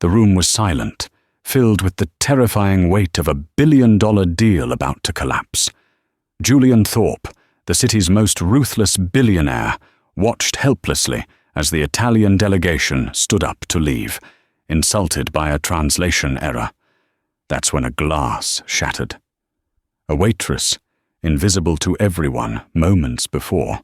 The room was silent, filled with the terrifying weight of $1 billion deal about to collapse. Julian Thorpe, the city's most ruthless billionaire, watched helplessly as the Italian delegation stood up to leave, insulted by a translation error. That's when a glass shattered. A waitress, invisible to everyone moments before,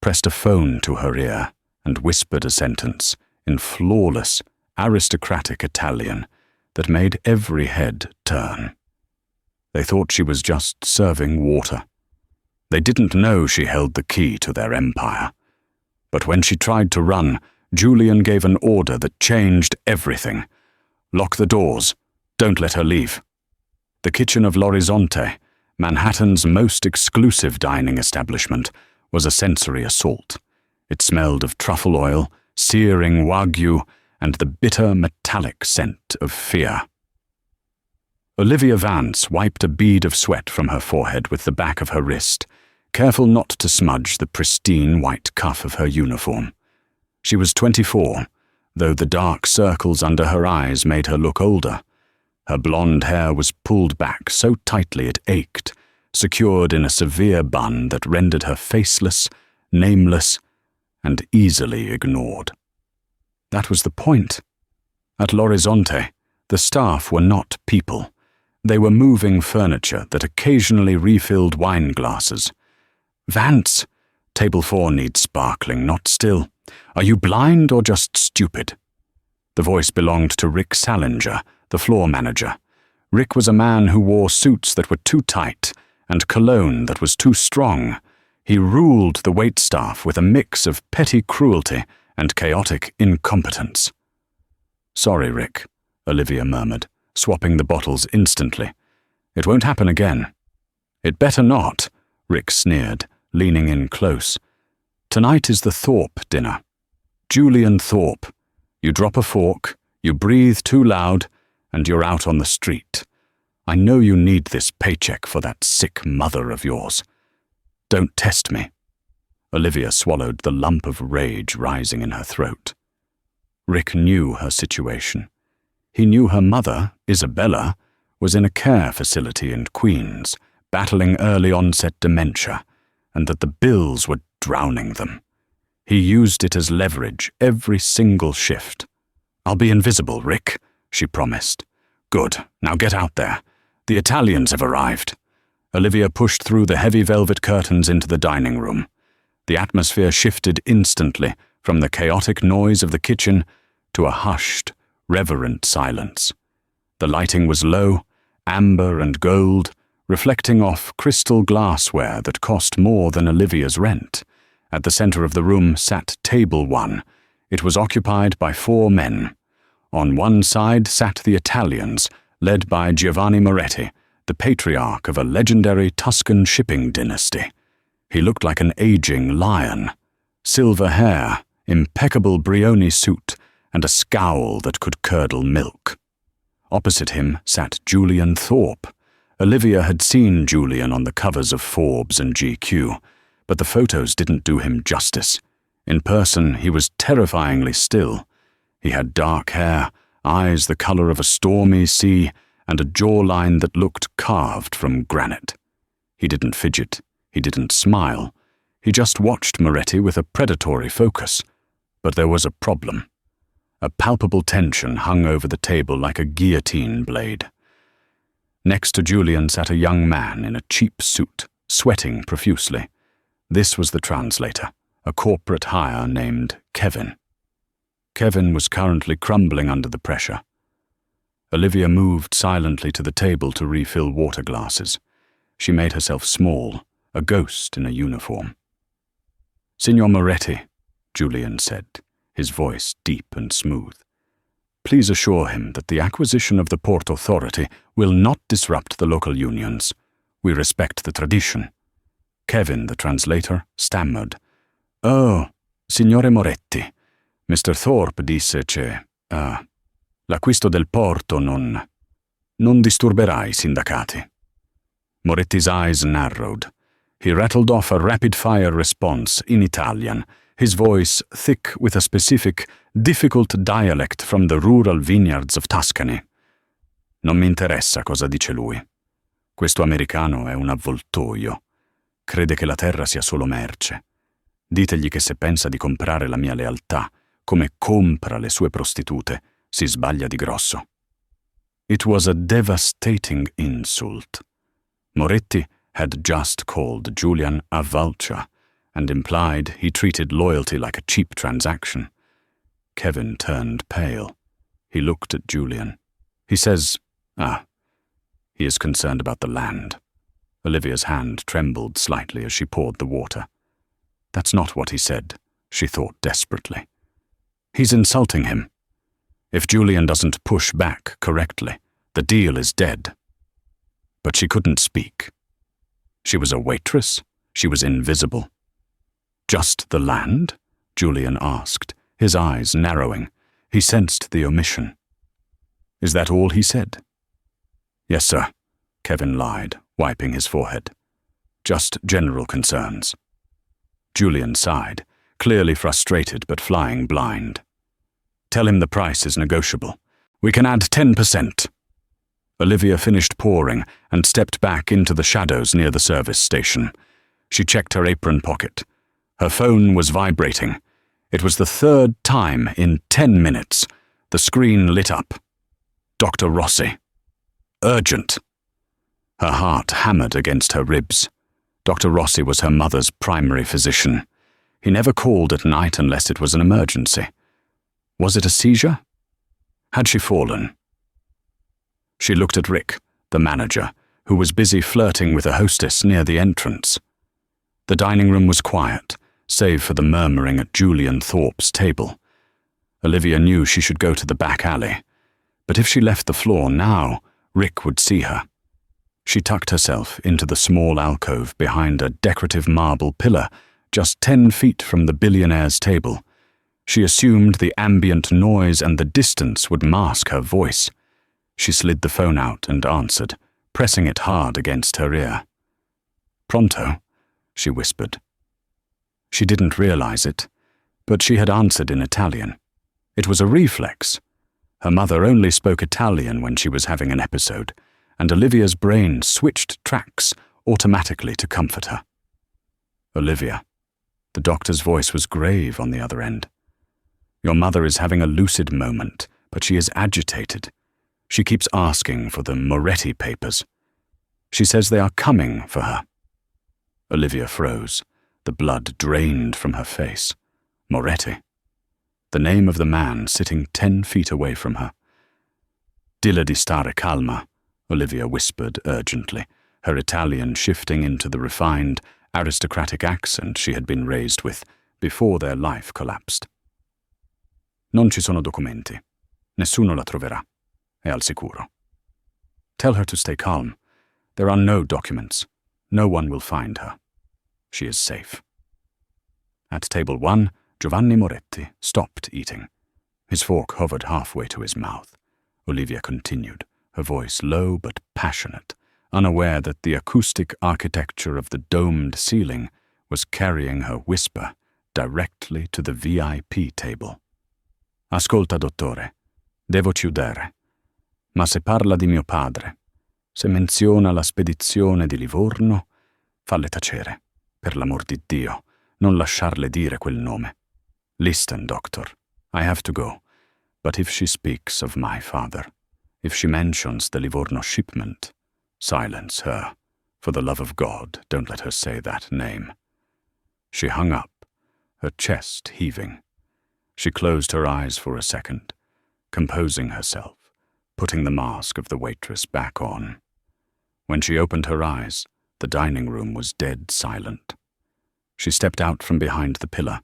pressed a phone to her ear and whispered a sentence in flawless, aristocratic Italian that made every head turn. They thought she was just serving water. They didn't know she held the key to their empire. But when she tried to run, Julian gave an order that changed everything. Lock the doors. Don't let her leave. The kitchen of L'Orizzonte, Manhattan's most exclusive dining establishment, was a sensory assault. It smelled of truffle oil, searing wagyu, and the bitter metallic scent of fear. Olivia Vance wiped a bead of sweat from her forehead with the back of her wrist, careful not to smudge the pristine white cuff of her uniform. She was 24, though the dark circles under her eyes made her look older. Her blonde hair was pulled back so tightly it ached, secured in a severe bun that rendered her faceless, nameless, and easily ignored. That was the point. At L'Orizzonte, the staff were not people. They were moving furniture that occasionally refilled wine glasses. "Vance, table 4 needs sparkling, not still. Are you blind or just stupid?" The voice belonged to Rick Salinger, the floor manager. Rick was a man who wore suits that were too tight and cologne that was too strong. He ruled the waitstaff with a mix of petty cruelty and chaotic incompetence. "Sorry, Rick," Olivia murmured, swapping the bottles instantly. "It won't happen again." "It better not," Rick sneered, leaning in close. "Tonight is the Thorpe dinner. Julian Thorpe. You drop a fork, you breathe too loud, and you're out on the street. I know you need this paycheck for that sick mother of yours. Don't test me." Olivia swallowed the lump of rage rising in her throat. Rick knew her situation. He knew her mother, Isabella, was in a care facility in Queens, battling early-onset dementia, and that the bills were drowning them. He used it as leverage every single shift. "I'll be invisible, Rick," she promised. "Good, now get out there. The Italians have arrived." Olivia pushed through the heavy velvet curtains into the dining room. The atmosphere shifted instantly from the chaotic noise of the kitchen to a hushed, reverent silence. The lighting was low, amber and gold, reflecting off crystal glassware that cost more than Olivia's rent. At the center of the room sat table 1. It was occupied by 4 men. On one side sat the Italians, led by Giovanni Moretti, the patriarch of a legendary Tuscan shipping dynasty. He looked like an aging lion. Silver hair, impeccable Brioni suit, and a scowl that could curdle milk. Opposite him sat Julian Thorpe. Olivia had seen Julian on the covers of Forbes and GQ, but the photos didn't do him justice. In person, he was terrifyingly still. He had dark hair, eyes the color of a stormy sea, and a jawline that looked carved from granite. He didn't fidget. He didn't smile. He just watched Moretti with a predatory focus. But there was a problem. A palpable tension hung over the table like a guillotine blade. Next to Julian sat a young man in a cheap suit, sweating profusely. This was the translator, a corporate hire named Kevin. Kevin was currently crumbling under the pressure. Olivia moved silently to the table to refill water glasses. She made herself small, a ghost in a uniform. "Signor Moretti," Julian said, his voice deep and smooth. "Please assure him that the acquisition of the Port Authority will not disrupt the local unions. We respect the tradition." Kevin, the translator, stammered. "Oh, Signore Moretti, Mr. Thorpe disse che, l'acquisto del porto non disturberà I sindacati." Moretti's eyes narrowed. He rattled off a rapid-fire response in Italian, his voice thick with a specific, difficult dialect from the rural vineyards of Tuscany. Non mi interessa cosa dice lui. Questo americano è un avvoltoio. Crede che la terra sia solo merce. Ditegli che se pensa di comprare la mia lealtà, come compra le sue prostitute, si sbaglia di grosso. It was a devastating insult. Moretti had just called Julian a vulture and implied he treated loyalty like a cheap transaction. Kevin turned pale. He looked at Julian. He says, he is concerned about the land. Olivia's hand trembled slightly as she poured the water. That's not what he said, she thought desperately. He's insulting him. If Julian doesn't push back correctly, the deal is dead. But she couldn't speak. She was a waitress. She was invisible. Just the land? Julian asked, his eyes narrowing. He sensed the omission. Is that all he said? Yes, sir, Kevin lied, wiping his forehead. Just general concerns. Julian sighed, clearly frustrated but flying blind. Tell him the price is negotiable. We can add 10%. Olivia finished pouring and stepped back into the shadows near the service station. She checked her apron pocket. Her phone was vibrating. It was the third time in 10 minutes. The screen lit up. Dr. Rossi. Urgent. Her heart hammered against her ribs. Dr. Rossi was her mother's primary physician. He never called at night unless it was an emergency. Was it a seizure? Had she fallen? She looked at Rick, the manager, who was busy flirting with a hostess near the entrance. The dining room was quiet, save for the murmuring at Julian Thorpe's table. Olivia knew she should go to the back alley, but if she left the floor now, Rick would see her. She tucked herself into the small alcove behind a decorative marble pillar just 10 feet from the billionaire's table. She assumed the ambient noise and the distance would mask her voice. She slid the phone out and answered, pressing it hard against her ear. Pronto, she whispered. She didn't realize it, but she had answered in Italian. It was a reflex. Her mother only spoke Italian when she was having an episode, and Olivia's brain switched tracks automatically to comfort her. Olivia. The doctor's voice was grave on the other end. Your mother is having a lucid moment, but she is agitated. She keeps asking for the Moretti papers. She says they are coming for her. Olivia froze. The blood drained from her face. Moretti. The name of the man sitting 10 feet away from her. Dilla di stare calma, Olivia whispered urgently, her Italian shifting into the refined, aristocratic accent she had been raised with before their life collapsed. Non ci sono documenti. Nessuno la troverà. È al sicuro. Tell her to stay calm. There are no documents. No one will find her. She is safe. At table 1, Giovanni Moretti stopped eating. His fork hovered halfway to his mouth. Olivia continued, her voice low but passionate, unaware that the acoustic architecture of the domed ceiling was carrying her whisper directly to the VIP table. Ascolta, dottore. Devo chiudere. Ma se parla di mio padre, se menziona la spedizione di Livorno, falle tacere. Per l'amor di Dio, non lasciarle dire quel nome. Listen, doctor, I have to go. But if she speaks of my father, if she mentions the Livorno shipment, silence her. For the love of God, don't let her say that name. She hung up, her chest heaving. She closed her eyes for a second, composing herself, putting the mask of the waitress back on. When she opened her eyes, the dining room was dead silent. She stepped out from behind the pillar.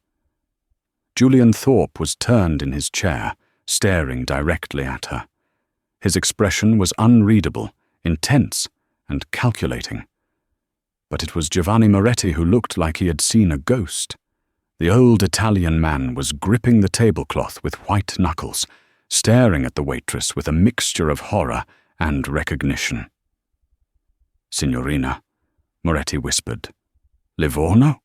Julian Thorpe was turned in his chair, staring directly at her. His expression was unreadable, intense, and calculating. But it was Giovanni Moretti who looked like he had seen a ghost. The old Italian man was gripping the tablecloth with white knuckles, staring at the waitress with a mixture of horror and recognition. Signorina, Moretti whispered. Livorno?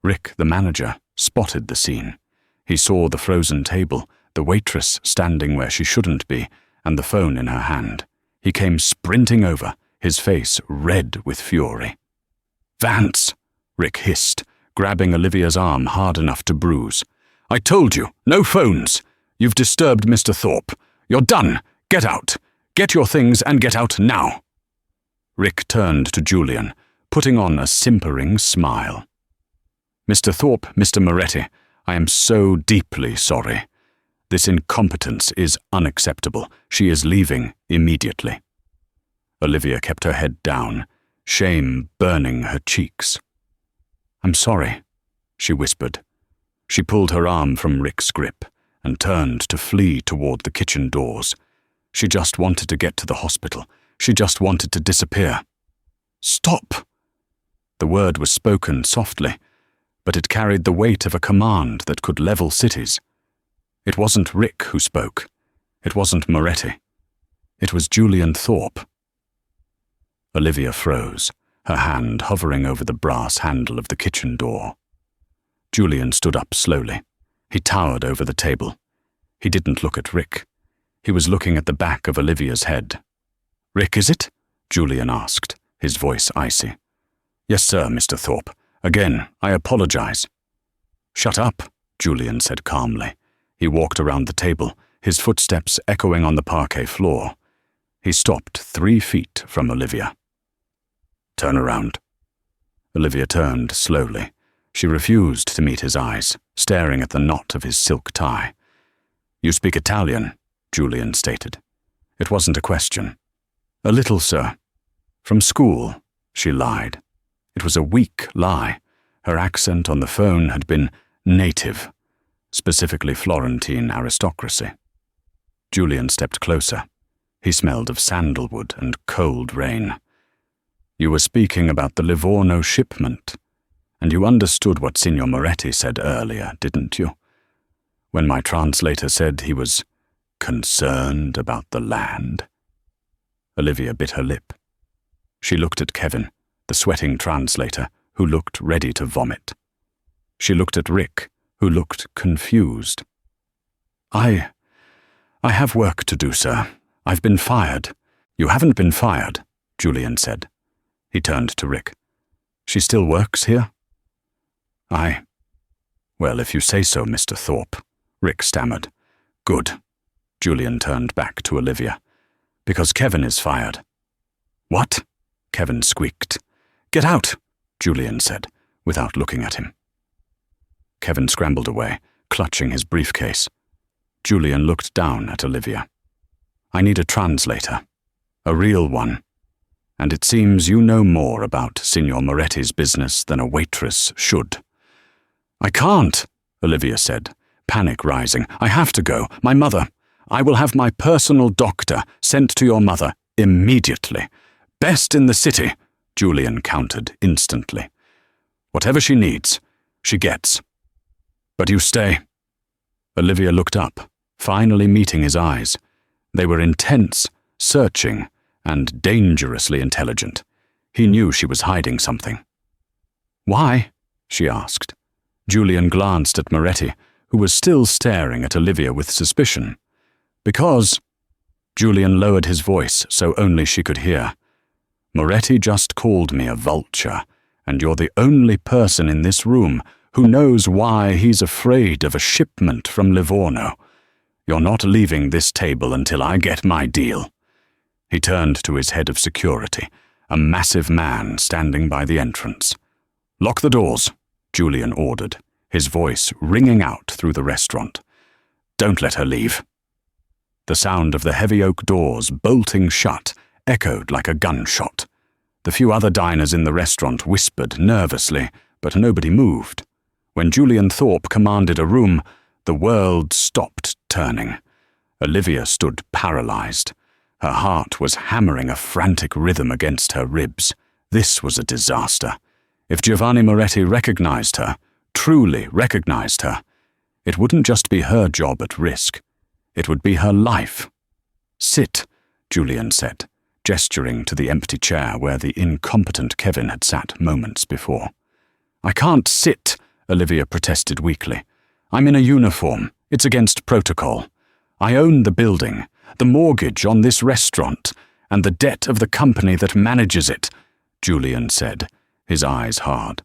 Rick, the manager, spotted the scene. He saw the frozen table, the waitress standing where she shouldn't be, and the phone in her hand. He came sprinting over, his face red with fury. "Vance!" Rick hissed, grabbing Olivia's arm hard enough to bruise. "I told you, no phones! You've disturbed Mr. Thorpe. You're done! Get out! Get your things and get out now!" Rick turned to Julian, putting on a simpering smile. "Mr. Thorpe, Mr. Moretti, I am so deeply sorry. This incompetence is unacceptable. She is leaving immediately." Olivia kept her head down, shame burning her cheeks. "I'm sorry," she whispered. She pulled her arm from Rick's grip and turned to flee toward the kitchen doors. She just wanted to get to the hospital. She just wanted to disappear. "Stop!" The word was spoken softly, but it carried the weight of a command that could level cities. It wasn't Rick who spoke. It wasn't Moretti. It was Julian Thorpe. Olivia froze, her hand hovering over the brass handle of the kitchen door. Julian stood up slowly. He towered over the table. He didn't look at Rick. He was looking at the back of Olivia's head. "Rick, is it?" Julian asked, his voice icy. "Yes, sir, Mr. Thorpe. Again, I apologize." "Shut up," Julian said calmly. He walked around the table, his footsteps echoing on the parquet floor. He stopped 3 feet from Olivia. "Turn around." Olivia turned slowly. She refused to meet his eyes, staring at the knot of his silk tie. "You speak Italian," Julian stated. It wasn't a question. "A little, sir." "From school," she lied. It was a weak lie. Her accent on the phone had been native, specifically Florentine aristocracy. Julian stepped closer. He smelled of sandalwood and cold rain. "You were speaking about the Livorno shipment, and you understood what Signor Moretti said earlier, didn't you? When my translator said he was concerned about the land." Olivia bit her lip. She looked at Kevin, the sweating translator, who looked ready to vomit. She looked at Rick, who looked confused. I have work to do, sir. I've been fired." "You haven't been fired," Julian said. He turned to Rick. "She still works here?" Well, if you say so, Mr. Thorpe," Rick stammered. "Good." Julian turned back to Olivia. "Because Kevin is fired." "What?" Kevin squeaked. "Get out," Julian said, without looking at him. Kevin scrambled away, clutching his briefcase. Julian looked down at Olivia. "I need a translator. A real one. And it seems you know more about Signor Moretti's business than a waitress should." "I can't," Olivia said, panic rising. "I have to go. My mother. I will have my personal doctor sent to your mother immediately. Best in the city," Julian countered instantly. "Whatever she needs, she gets. But you stay." Olivia looked up, finally meeting his eyes. They were intense, searching, and dangerously intelligent. He knew she was hiding something. "Why?" she asked. Julian glanced at Moretti, who was still staring at Olivia with suspicion. "Because—" Julian lowered his voice so only she could hear. "Moretti just called me a vulture, and you're the only person in this room who knows why he's afraid of a shipment from Livorno. You're not leaving this table until I get my deal." He turned to his head of security, a massive man standing by the entrance. "Lock the doors," Julian ordered, his voice ringing out through the restaurant. "Don't let her leave." The sound of the heavy oak doors bolting shut echoed like a gunshot. The few other diners in the restaurant whispered nervously, but nobody moved. When Julian Thorpe commanded a room, the world stopped turning. Olivia stood paralyzed. Her heart was hammering a frantic rhythm against her ribs. This was a disaster. If Giovanni Moretti recognized her, truly recognized her, it wouldn't just be her job at risk. It would be her life. "Sit," Julian said, gesturing to the empty chair where the incompetent Kevin had sat moments before. "I can't sit," Olivia protested weakly. "I'm in a uniform. It's against protocol. I own the building, the mortgage on this restaurant, and the debt of the company that manages it," Julian said, his eyes hard.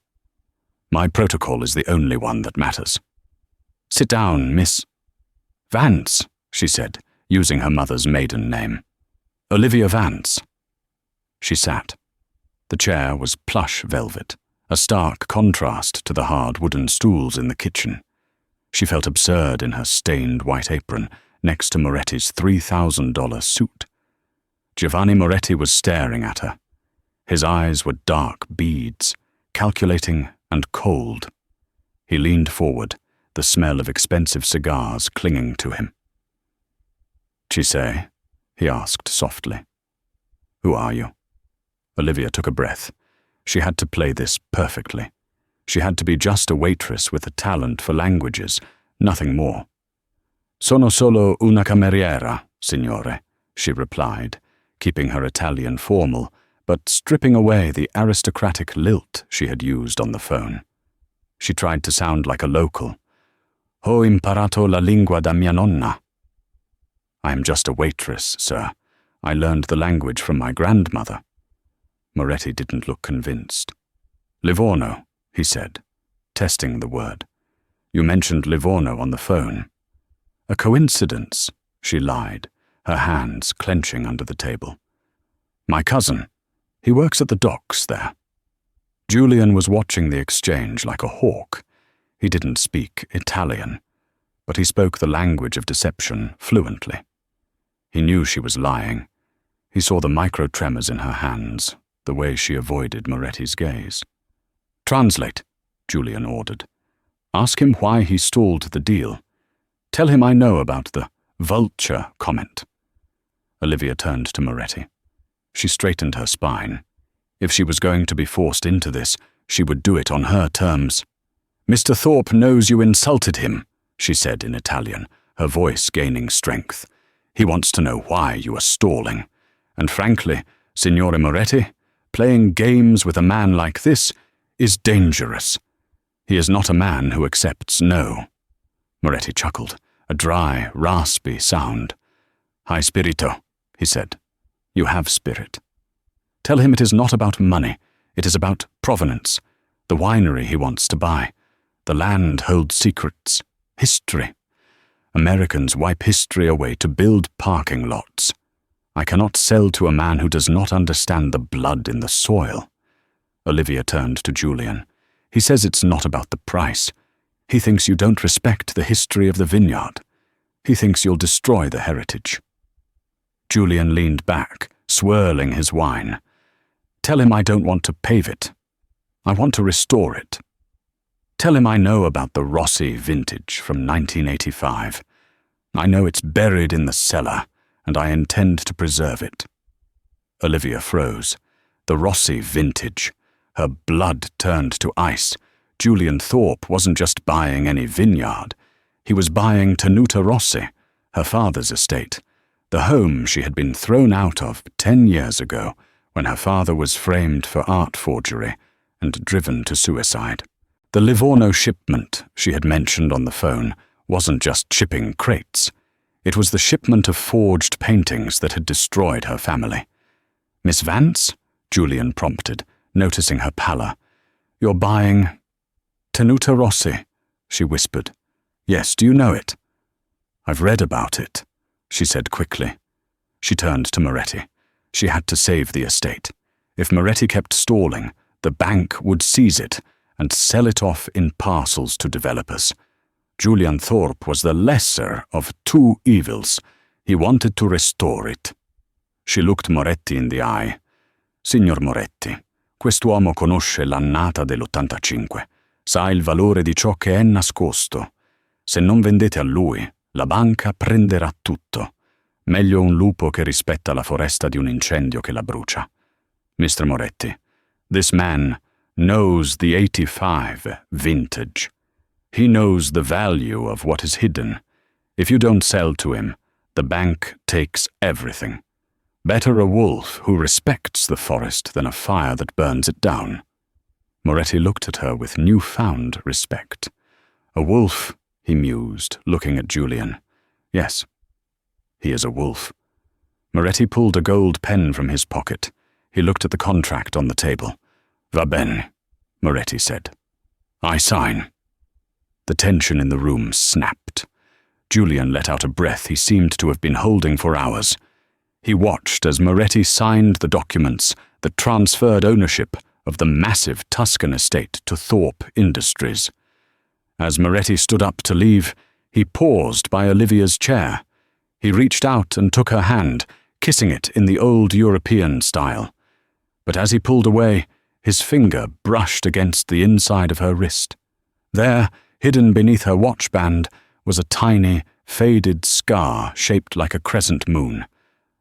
"My protocol is the only one that matters." "Sit down, Miss Vance," she said, using her mother's maiden name. "Olivia Vance." She sat. The chair was plush velvet, a stark contrast to the hard wooden stools in the kitchen. She felt absurd in her stained white apron next to Moretti's $3,000 suit. Giovanni Moretti was staring at her. His eyes were dark beads, calculating and cold. He leaned forward, the smell of expensive cigars clinging to him. "Chisei?" he asked softly. "Who are you?" Olivia took a breath. She had to play this perfectly. She had to be just a waitress with a talent for languages, nothing more. "Sono solo una cameriera, signore," she replied, keeping her Italian formal, but stripping away the aristocratic lilt she had used on the phone. She tried to sound like a local. "Ho imparato la lingua da mia nonna." "I am just a waitress, sir. I learned the language from my grandmother." Moretti didn't look convinced. "Livorno," he said, testing the word. "You mentioned Livorno on the phone." "A coincidence," she lied, her hands clenching under the table. "My cousin. He works at the docks there." Julian was watching the exchange like a hawk. He didn't speak Italian, but he spoke the language of deception fluently. He knew she was lying. He saw the micro-tremors in her hands, the way she avoided Moretti's gaze. "Translate," Julian ordered. "Ask him why he stalled the deal. Tell him I know about the vulture comment." Olivia turned to Moretti. She straightened her spine. If she was going to be forced into this, she would do it on her terms. "Mr. Thorpe knows you insulted him," she said in Italian, her voice gaining strength. "He wants to know why you are stalling. And frankly, Signore Moretti, playing games with a man like this is dangerous. He is not a man who accepts no." Moretti chuckled, a dry, raspy sound. "Hai spirito," he said. "You have spirit. Tell him it is not about money. It is about provenance, the winery he wants to buy. The land holds secrets, history. Americans wipe history away to build parking lots. I cannot sell to a man who does not understand the blood in the soil." Olivia turned to Julian. "He says it's not about the price. He thinks you don't respect the history of the vineyard. He thinks you'll destroy the heritage." Julian leaned back, swirling his wine. "Tell him I don't want to pave it. I want to restore it. Tell him I know about the Rossi vintage from 1985. I know it's buried in the cellar, and I intend to preserve it." Olivia froze. The Rossi vintage. Her blood turned to ice. Julian Thorpe wasn't just buying any vineyard. He was buying Tenuta Rossi, her father's estate, the home she had been thrown out of 10 years ago when her father was framed for art forgery and driven to suicide. The Livorno shipment she had mentioned on the phone wasn't just shipping crates. It was the shipment of forged paintings that had destroyed her family. "Miss Vance?" Julian prompted, noticing her pallor. "You're buying—" "Tenuta Rossi," she whispered. "Yes, do you know it?" "I've read about it," she said quickly. She turned to Moretti. She had to save the estate. If Moretti kept stalling, the bank would seize it and sell it off in parcels to developers. Julian Thorpe was the lesser of two evils. He wanted to restore it. She looked Moretti in the eye. "Signor Moretti, quest'uomo conosce l'annata dell'85. Sa il valore di ciò che è nascosto. Se non vendete a lui, la banca prenderà tutto. Meglio un lupo che rispetta la foresta di un incendio che la brucia. Mr. Moretti, this man knows the 85 vintage. He knows the value of what is hidden. If you don't sell to him, the bank takes everything. Better a wolf who respects the forest than a fire that burns it down." Moretti looked at her with newfound respect. A wolf, he mused, looking at Julian. Yes, he is a wolf. Moretti pulled a gold pen from his pocket. He looked at the contract on the table. Va bene, Moretti said. I sign. The tension in the room snapped. Julian let out a breath he seemed to have been holding for hours. He watched as Moretti signed the documents that transferred ownership of the massive Tuscan estate to Thorpe Industries. As Moretti stood up to leave, he paused by Olivia's chair. He reached out and took her hand, kissing it in the old European style. But as he pulled away, his finger brushed against the inside of her wrist. There, hidden beneath her watchband, was a tiny, faded scar shaped like a crescent moon,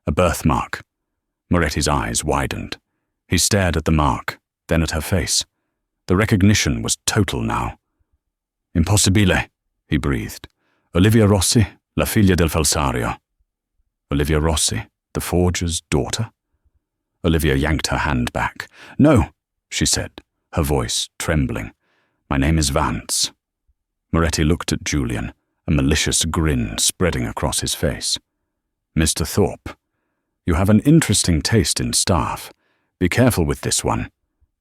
a birthmark. Moretti's eyes widened. He stared at the mark, then at her face. The recognition was total now. Impossibile, he breathed. Olivia Rossi, la figlia del falsario. Olivia Rossi, the forger's daughter? Olivia yanked her hand back. No, she said, her voice trembling. My name is Vance. Moretti looked at Julian, a malicious grin spreading across his face. Mr. Thorpe, you have an interesting taste in staff. Be careful with this one.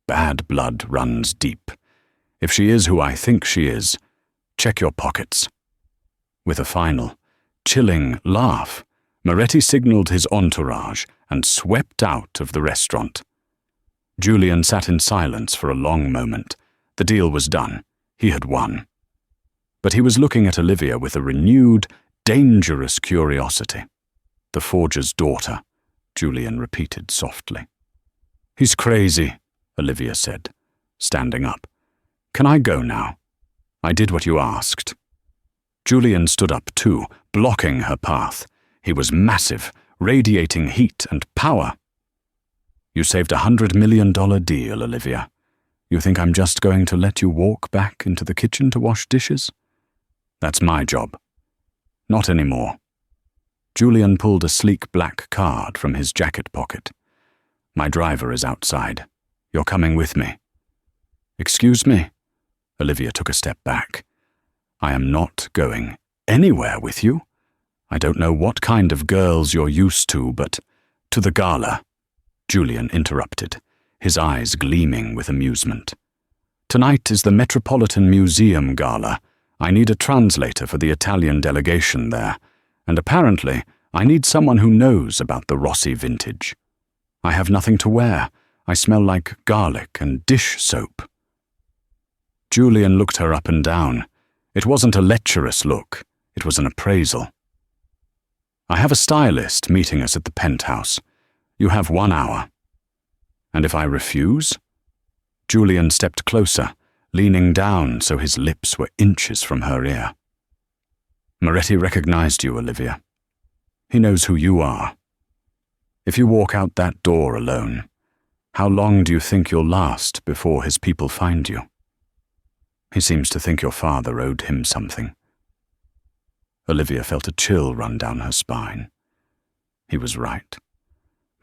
Bad blood runs deep. If she is who I think she is, check your pockets. With a final, chilling laugh, Moretti signaled his entourage and swept out of the restaurant. Julian sat in silence for a long moment. The deal was done. He had won. But he was looking at Olivia with a renewed, dangerous curiosity. The forger's daughter, Julian repeated softly. He's crazy, Olivia said, standing up. Can I go now? I did what you asked. Julian stood up too, blocking her path. He was massive, radiating heat and power. You saved $100 million deal, Olivia. You think I'm just going to let you walk back into the kitchen to wash dishes? That's my job. Not anymore. Julian pulled a sleek black card from his jacket pocket. My driver is outside. You're coming with me. Excuse me? Olivia took a step back. I am not going anywhere with you. I don't know what kind of girls you're used to, but to the gala. Julian interrupted, his eyes gleaming with amusement. Tonight is the Metropolitan Museum Gala. I need a translator for the Italian delegation there, and apparently I need someone who knows about the Rossi vintage. I have nothing to wear. I smell like garlic and dish soap. Julian looked her up and down. It wasn't a lecherous look. It was an appraisal. I have a stylist meeting us at the penthouse. You have 1 hour. And if I refuse? Julian stepped closer, leaning down so his lips were inches from her ear. Moretti recognized you, Olivia. He knows who you are. If you walk out that door alone, how long do you think you'll last before his people find you? He seems to think your father owed him something. Olivia felt a chill run down her spine. He was right.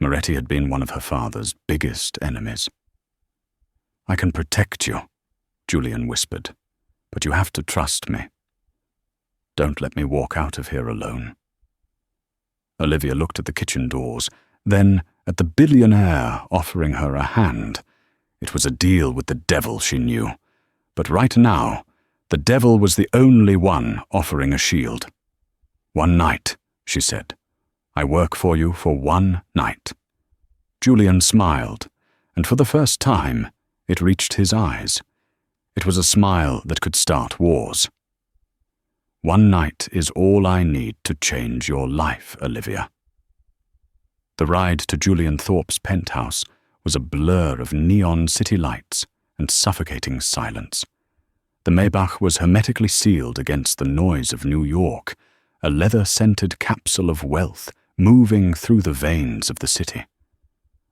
Moretti had been one of her father's biggest enemies. I can protect you, Julian whispered, but you have to trust me. Don't let me walk out of here alone. Olivia looked at the kitchen doors, then at the billionaire offering her a hand. It was a deal with the devil, she knew. But right now, the devil was the only one offering a shield. 1 night, she said. I work for you for 1 night. Julian smiled, and for the first time, it reached his eyes. It was a smile that could start wars. 1 night is all I need to change your life, Olivia. The ride to Julian Thorpe's penthouse was a blur of neon city lights and suffocating silence. The Maybach was hermetically sealed against the noise of New York, a leather-scented capsule of wealth moving through the veins of the city.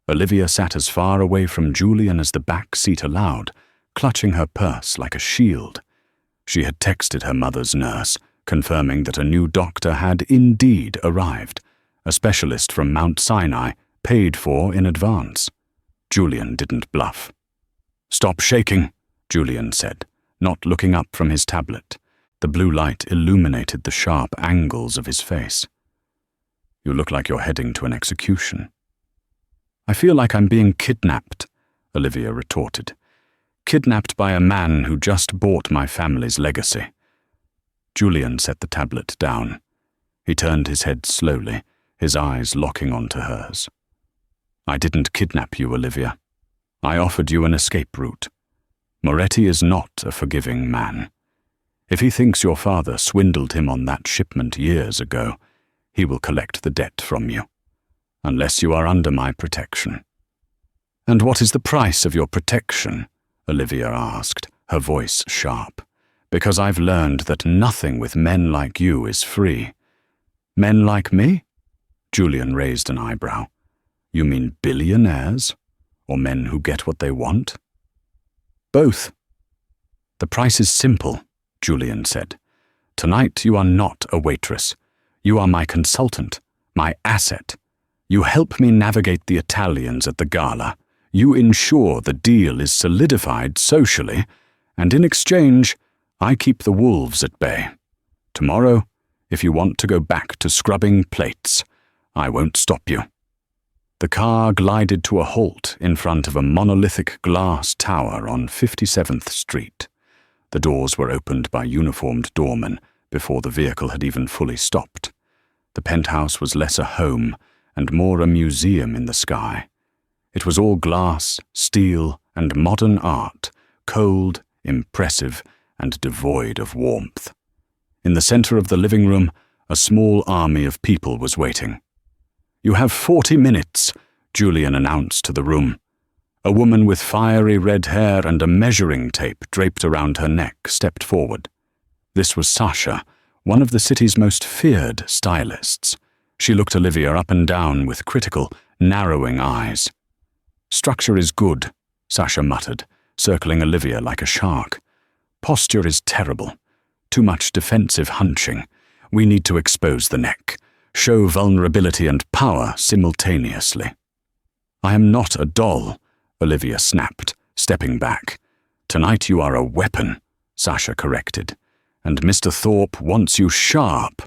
Olivia sat as far away from Julian as the back seat allowed, clutching her purse like a shield. She had texted her mother's nurse, confirming that a new doctor had indeed arrived, a specialist from Mount Sinai, paid for in advance. Julian didn't bluff. "Stop shaking," Julian said, not looking up from his tablet. The blue light illuminated the sharp angles of his face. "You look like you're heading to an execution." "I feel like I'm being kidnapped," Olivia retorted. "Kidnapped by a man who just bought my family's legacy." Julian set the tablet down. He turned his head slowly, his eyes locking onto hers. "I didn't kidnap you, Olivia. I offered you an escape route. Moretti is not a forgiving man. If he thinks your father swindled him on that shipment years ago, he will collect the debt from you, unless you are under my protection." "And what is the price of your protection?" Olivia asked, her voice sharp. "Because I've learned that nothing with men like you is free." "Men like me?" Julian raised an eyebrow. "You mean billionaires? Or men who get what they want?" "Both." "The price is simple," Julian said. "Tonight you are not a waitress. You are my consultant, my asset. You help me navigate the Italians at the gala. You ensure the deal is solidified socially, and in exchange, I keep the wolves at bay. Tomorrow, if you want to go back to scrubbing plates, I won't stop you." The car glided to a halt in front of a monolithic glass tower on 57th Street. The doors were opened by uniformed doormen before the vehicle had even fully stopped. The penthouse was less a home and more a museum in the sky. It was all glass, steel, and modern art, cold, impressive, and devoid of warmth. In the center of the living room, a small army of people was waiting. "You have 40 minutes, Julian announced to the room. A woman with fiery red hair and a measuring tape draped around her neck stepped forward. This was Sasha, one of the city's most feared stylists. She looked Olivia up and down with critical, narrowing eyes. "Structure is good," Sasha muttered, circling Olivia like a shark. "Posture is terrible. Too much defensive hunching. We need to expose the neck, show vulnerability and power simultaneously." "I am not a doll," Olivia snapped, stepping back. "Tonight you are a weapon," Sasha corrected, "and Mr. Thorpe wants you sharp."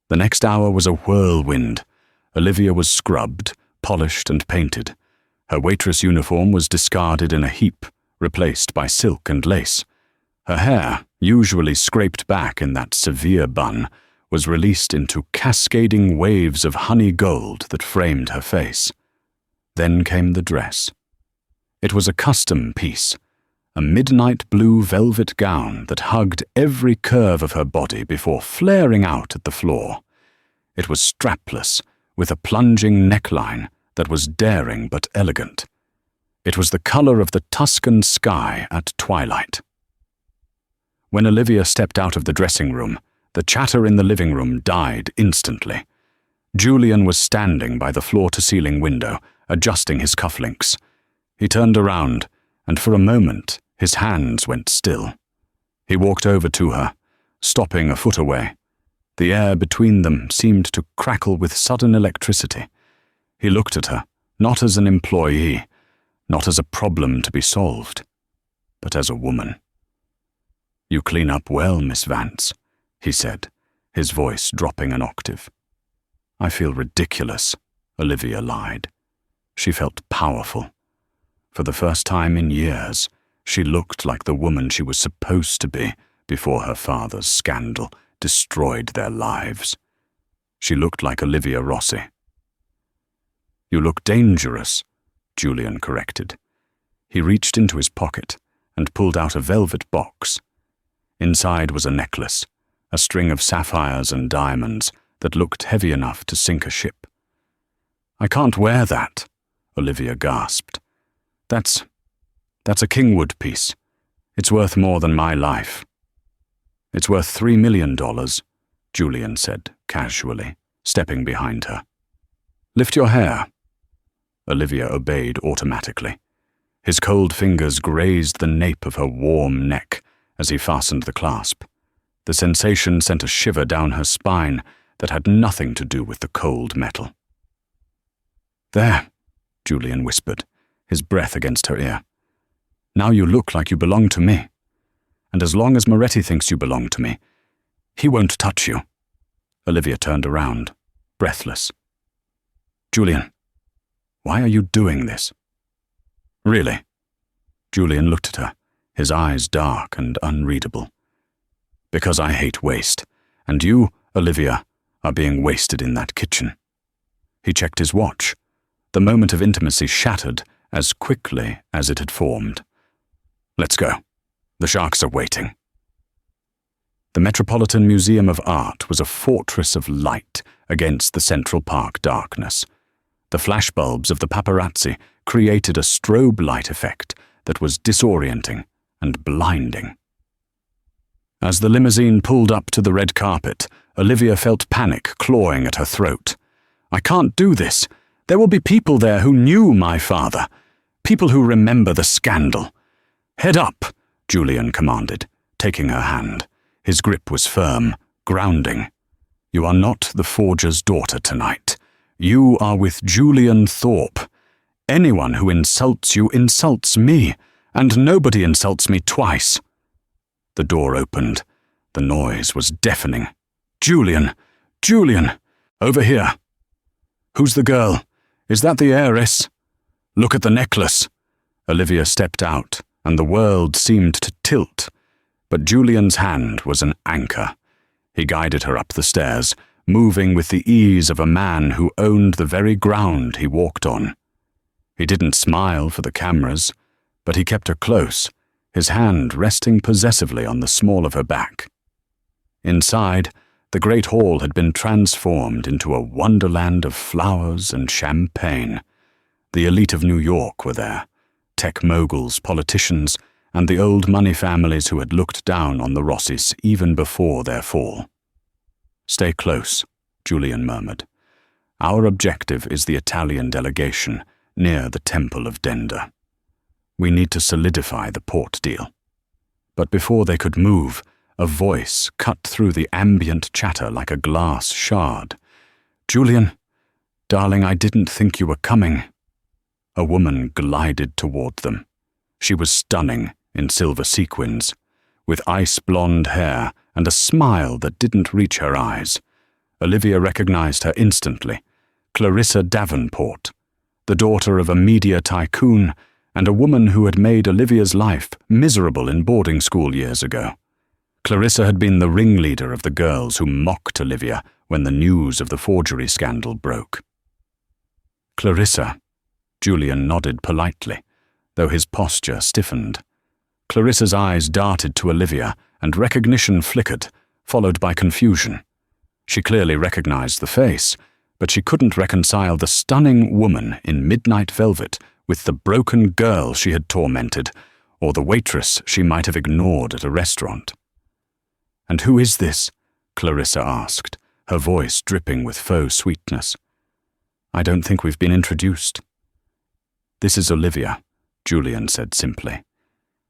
The next hour was a whirlwind. Olivia was scrubbed, polished and painted. Her waitress uniform was discarded in a heap, replaced by silk and lace. Her hair, usually scraped back in that severe bun, was released into cascading waves of honey gold that framed her face. Then came the dress. It was a custom piece, a midnight blue velvet gown that hugged every curve of her body before flaring out at the floor. It was strapless, with a plunging neckline that was daring but elegant. It was the color of the Tuscan sky at twilight. When Olivia stepped out of the dressing room, the chatter in the living room died instantly. Julian was standing by the floor-to-ceiling window, adjusting his cufflinks. He turned around, and for a moment, his hands went still. He walked over to her, stopping a foot away. The air between them seemed to crackle with sudden electricity. He looked at her, not as an employee, not as a problem to be solved, but as a woman. "You clean up well, Miss Vance," he said, his voice dropping an octave. "I feel ridiculous," Olivia lied. She felt powerful. For the first time in years, she looked like the woman she was supposed to be before her father's scandal destroyed their lives. She looked like Olivia Rossi. "You look dangerous," Julian corrected. He reached into his pocket and pulled out a velvet box. Inside was a necklace, a string of sapphires and diamonds that looked heavy enough to sink a ship. "I can't wear that," Olivia gasped. That's a Kingwood piece. It's worth more than my life." "It's worth $3 million, Julian said, casually, stepping behind her. "Lift your hair." Olivia obeyed automatically. His cold fingers grazed the nape of her warm neck as he fastened the clasp. The sensation sent a shiver down her spine that had nothing to do with the cold metal. "There," Julian whispered, his breath against her ear. Now you look like you belong to me. And as long as Moretti thinks you belong to me, he won't touch you." Olivia turned around, breathless. "Julian, why are you doing this?" "Really?" Julian looked at her, his eyes dark and unreadable. "Because I hate waste, and you, Olivia, are being wasted in that kitchen." He checked his watch. The moment of intimacy shattered as quickly as it had formed. "Let's go. The sharks are waiting." The Metropolitan Museum of Art was a fortress of light against the Central Park darkness. The flashbulbs of the paparazzi created a strobe light effect that was disorienting and blinding. As the limousine pulled up to the red carpet, Olivia felt panic clawing at her throat. "I can't do this. There will be people there who knew my father. People who remember the scandal." "Head up," Julian commanded, taking her hand. His grip was firm, grounding. "You are not the forger's daughter tonight. You are with Julian Thorpe. Anyone who insults you insults me, and nobody insults me twice." The door opened. The noise was deafening. "Julian! Julian! Over here!" "Who's the girl? Is that the heiress?" "Look at the necklace." Olivia stepped out, and the world seemed to tilt. But Julian's hand was an anchor. He guided her up the stairs, moving with the ease of a man who owned the very ground he walked on. He didn't smile for the cameras, but he kept her close, his hand resting possessively on the small of her back. Inside, the great hall had been transformed into a wonderland of flowers and champagne. The elite of New York were there, tech moguls, politicians, and the old money families who had looked down on the Rossis even before their fall. "Stay close," Julian murmured. "Our objective is the Italian delegation near the Temple of Denda. We need to solidify the port deal." But before they could move, a voice cut through the ambient chatter like a glass shard. "Julian, darling, I didn't think you were coming." A woman glided toward them. She was stunning in silver sequins, with ice-blonde hair and a smile that didn't reach her eyes. Olivia recognized her instantly. Clarissa Davenport, the daughter of a media tycoon and a woman who had made Olivia's life miserable in boarding school years ago. Clarissa had been the ringleader of the girls who mocked Olivia when the news of the forgery scandal broke. "Clarissa," Julian nodded politely, though his posture stiffened. Clarissa's eyes darted to Olivia, and recognition flickered, followed by confusion. She clearly recognized the face, but she couldn't reconcile the stunning woman in midnight velvet with the broken girl she had tormented, or the waitress she might have ignored at a restaurant. "And who is this?" Clarissa asked, her voice dripping with faux sweetness. "I don't think we've been introduced." "This is Olivia," Julian said simply.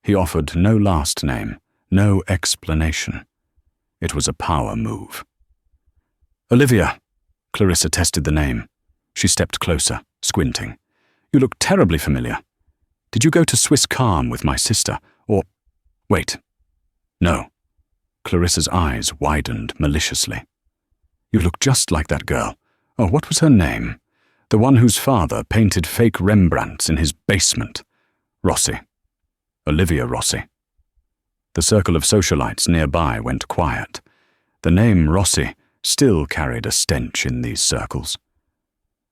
He offered no last name, no explanation. It was a power move. "Olivia," Clarissa tested the name. She stepped closer, squinting. "You look terribly familiar. Did you go to Swiss Calm with my sister, or—" "Wait. No." Clarissa's eyes widened maliciously. "You look just like that girl. Oh, what was her name? The one whose father painted fake Rembrandts in his basement. Rossi. Olivia Rossi." The circle of socialites nearby went quiet. The name Rossi still carried a stench in these circles.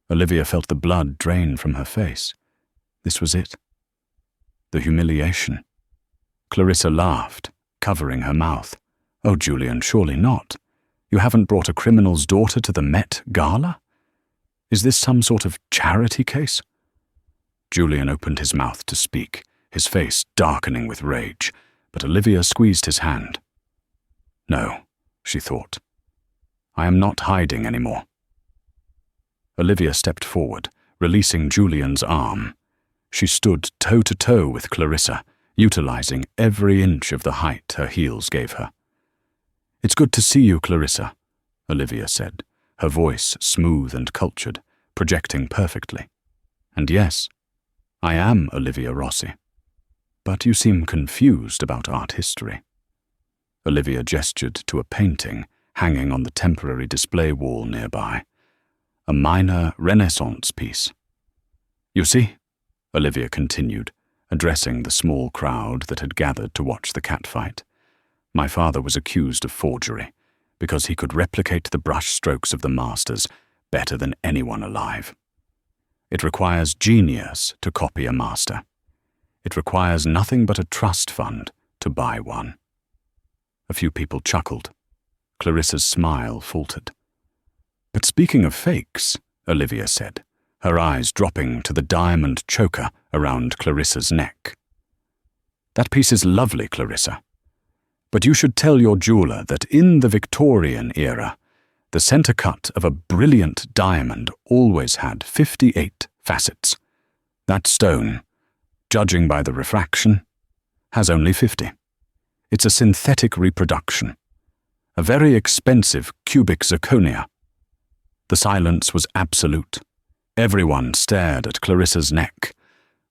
Olivia felt the blood drain from her face. This was it. The humiliation. Clarissa laughed, covering her mouth. "Oh, Julian, surely not. You haven't brought a criminal's daughter to the Met Gala? Is this some sort of charity case?" Julian opened his mouth to speak, his face darkening with rage, but Olivia squeezed his hand. "No," she thought. "I am not hiding anymore." Olivia stepped forward, releasing Julian's arm. She stood toe-to-toe with Clarissa, utilizing every inch of the height her heels gave her. "It's good to see you, Clarissa," Olivia said, her voice smooth and cultured, projecting perfectly. "And yes, I am Olivia Rossi." but you seem confused about art history." Olivia gestured to a painting hanging on the temporary display wall nearby, a minor Renaissance piece. "You see," Olivia continued, addressing the small crowd that had gathered to watch the catfight, "my father was accused of forgery because he could replicate the brushstrokes of the masters better than anyone alive. It requires genius to copy a master. It requires nothing but a trust fund to buy one." A few people chuckled. Clarissa's smile faltered. "But speaking of fakes," Olivia said, her eyes dropping to the diamond choker around Clarissa's neck. "That piece is lovely, Clarissa. But you should tell your jeweler that in the Victorian era, the center cut of a brilliant diamond always had 58 facets. That stone, judging by the refraction, has only 50. It's a synthetic reproduction, a very expensive cubic zirconia." The silence was absolute. Everyone stared at Clarissa's neck.